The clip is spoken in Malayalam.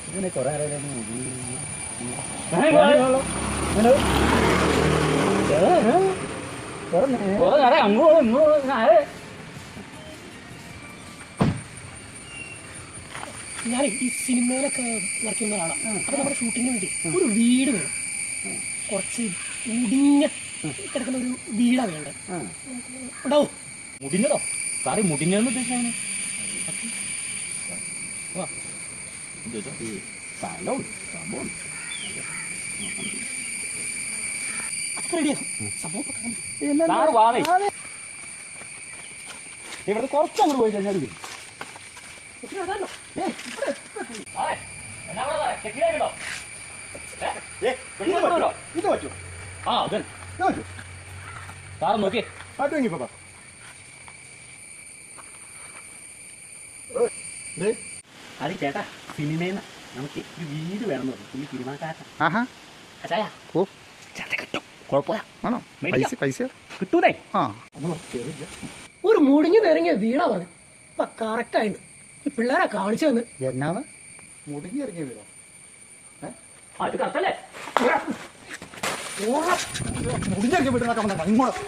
ഇങ്ങനെ കുറെ ഞാൻ ഈ സിനിമയിലൊക്കെ വർക്ക് ചെയ്യുന്ന ഒരാളാണ്. അപ്പോൾ നമ്മുടെ ഷൂട്ടിങ്ങിന് വേണ്ടി ഒരു വീട് വേണം. കുറച്ച് മുടിഞ്ഞ കിടക്കുന്ന ഒരു വീടാണ് വേണ്ടത്. ഉണ്ടാവും. മുടിഞ്ഞതോ? സാറി മുടിഞ്ഞതെന്ന് ഉദ്ദേശിച്ചാണ് ഇവിടെ കുറച്ചങ്ങോട്ട് പോയി കഴിഞ്ഞാൽ ഇത് പറ്റൂ. ആ അതെ സാറ് നോക്കിയേ പാട്ടുവാങ്ങിപ്പോ അത് ചേട്ടാ സിനിമയിൽ നമുക്ക് ഒരു വീട് വേണം എന്ന് പറഞ്ഞു. സിനിമാക്കാരൻ കിട്ടും, കുഴപ്പമില്ല, പൈസ കിട്ടൂതേ. ഒരു മുടിഞ്ഞു നിറങ്ങിയ വീടാ പറഞ്ഞു. അപ്പൊ കറക്റ്റ് ആയിട്ട് ഈ പിള്ളേരെ കാണിച്ചു തന്ന് എന്നാണ് മുടിഞ്ഞിറങ്ങിയ വീടോ? അത് കറക്റ്റല്ലേ? മുടിഞ്ഞിറങ്ങിയ വീട്ടിനൊക്കെ ഇങ്ങോട്ട്